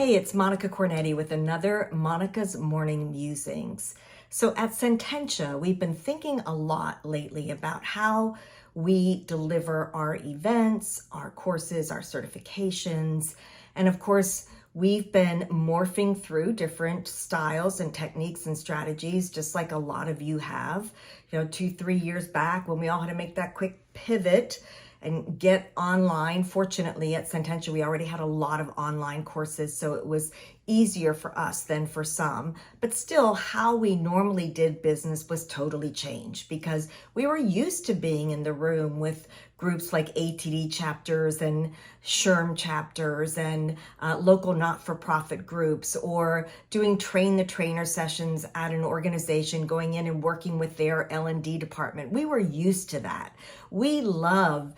Hey, it's Monica Cornetti with another Monica's Morning Musings. So at Sententia, we've been thinking a lot lately about how we deliver our events, our courses, our certifications. And of course, we've been morphing through different styles and techniques and strategies, just like a lot of you have. 2-3 years back when we all had to make that quick pivot and get online. Fortunately, at Sententia, we already had a lot of online courses, so it was easier for us than for some. But still, how we normally did business was totally changed because we were used to being in the room with groups like ATD chapters and SHRM chapters and local not-for-profit groups, or doing train the trainer sessions at an organization, going in and working with their L&D department. We were used to that. We love,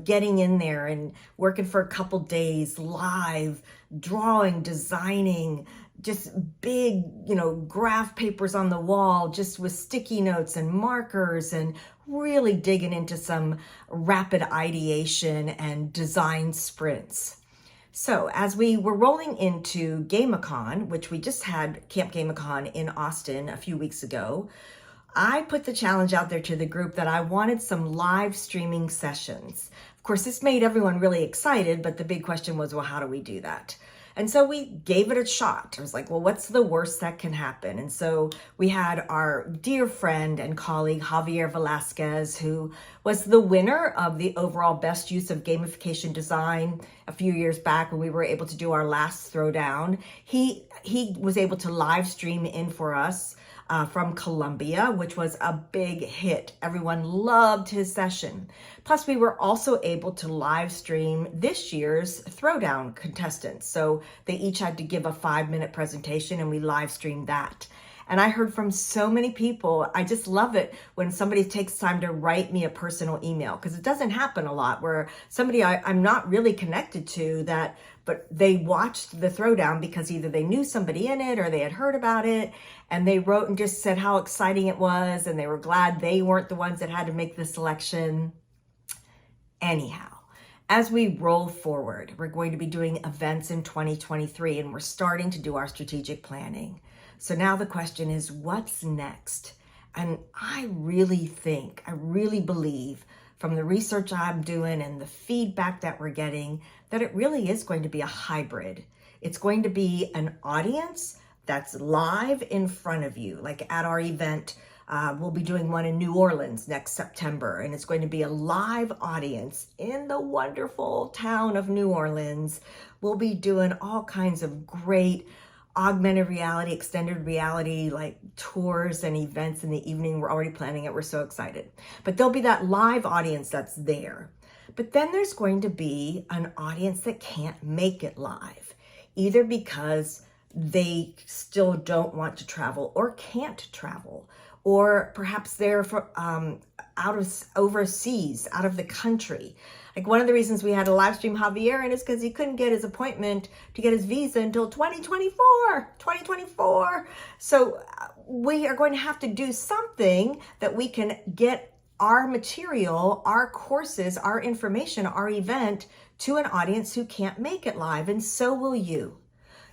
getting in there and working for a couple days live, drawing, designing, just big, graph papers on the wall, just with sticky notes and markers, and really digging into some rapid ideation and design sprints. So as we were rolling into GameCon, which we just had Camp GameCon in Austin a few weeks ago, I put the challenge out there to the group that I wanted some live streaming sessions. Of course, this made everyone really excited, but the big question was, well, how do we do that? And so we gave it a shot. I was like, well, what's the worst that can happen? And so we had our dear friend and colleague, Javier Velasquez, who was the winner of the overall best use of gamification design a few years back when we were able to do our last throwdown. He was able to live stream in for us from Colombia, which was a big hit. Everyone loved his session. Plus, we were also able to live stream this year's throwdown contestants. So they each had to give a 5-minute presentation, and we live streamed that. And I heard from so many people. I just love it when somebody takes time to write me a personal email, because it doesn't happen a lot where somebody I'm not really connected to but they watched the throwdown because either they knew somebody in it or they had heard about it, and they wrote and just said how exciting it was, and they were glad they weren't the ones that had to make the selection. Anyhow, as we roll forward, we're going to be doing events in 2023, and we're starting to do our strategic planning. So now the question is, what's next? And I really believe from the research I'm doing and the feedback that we're getting, that it really is going to be a hybrid. It's going to be an audience that's live in front of you. Like at our event, we'll be doing one in New Orleans next September, and it's going to be a live audience in the wonderful town of New Orleans. We'll be doing all kinds of great augmented reality, extended reality, like tours and events in the evening. We're already planning it. We're so excited. But there'll be that live audience that's there. But then there's going to be an audience that can't make it live, either because they still don't want to travel or can't travel, or perhaps they're overseas, out of the country. Like one of the reasons we had to live stream Javier in is because he couldn't get his appointment to get his visa until 2024. So we are going to have to do something that we can get our material, our courses, our information, our event to an audience who can't make it live, and so will you.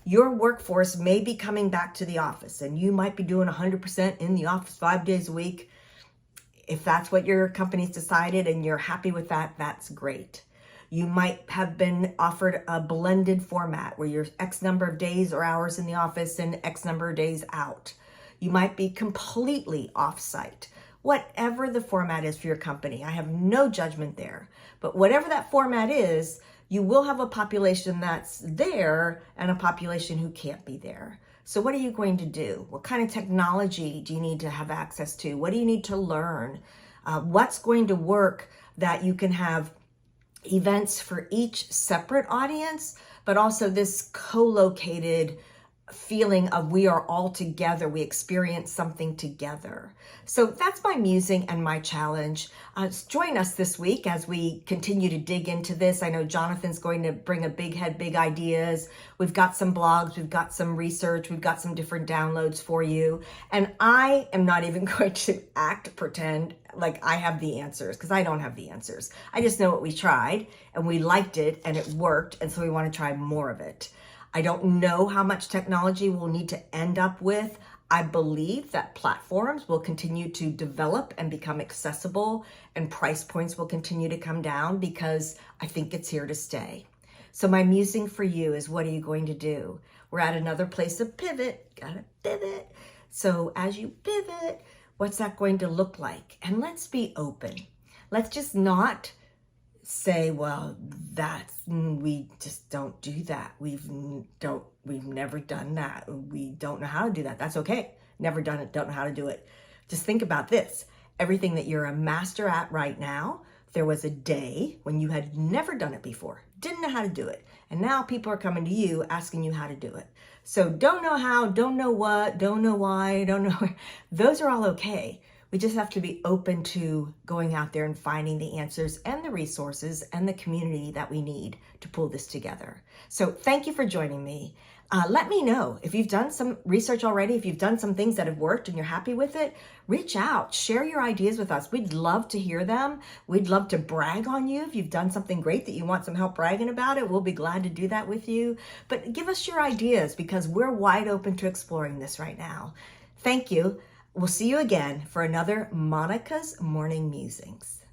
Your workforce may be coming back to the office, and you might be doing 100% in the office 5 days a week. If that's what your company's decided and you're happy with that, that's great. You might have been offered a blended format where you're X number of days or hours in the office and X number of days out. You might be completely off-site. Whatever the format is for your company, I have no judgment there. But whatever that format is, you will have a population that's there and a population who can't be there. So what are you going to do? What kind of technology do you need to have access to? What do you need to learn? What's going to work that you can have events for each separate audience, but also this co-located feeling of we are all together, we experience something together. So that's my musing and my challenge. Join us this week as we continue to dig into this. I know Jonathan's going to bring a big head, big ideas. We've got some blogs, we've got some research, we've got some different downloads for you. And I am not even going to pretend like I have the answers, because I don't have the answers. I just know what we tried and we liked it and it worked. And so we want to try more of it. I don't know how much technology we'll need to end up with. I believe that platforms will continue to develop and become accessible, and price points will continue to come down because I think it's here to stay. So my musing for you is, what are you going to do? We're at another place of pivot. Gotta pivot. So as you pivot, what's that going to look like? And let's be open. Let's just not say, well, we just don't do that. We've never done that. We don't know how to do that. That's okay. Never done it, don't know how to do it. Just think about this. Everything that you're a master at right now, there was a day when you had never done it before, didn't know how to do it. And now people are coming to you asking you how to do it. So don't know how, don't know what, don't know why, don't know where. Those are all okay. We just have to be open to going out there and finding the answers and the resources and the community that we need to pull this together. So thank you for joining me. Let me know if you've done some research already, if you've done some things that have worked and you're happy with it. Reach out, share your ideas with us. We'd love to hear them. We'd love to brag on you. If you've done something great that you want some help bragging about it, we'll be glad to do that with you. But give us your ideas, because we're wide open to exploring this right now. Thank you. We'll see you again for another Monica's Morning Musings.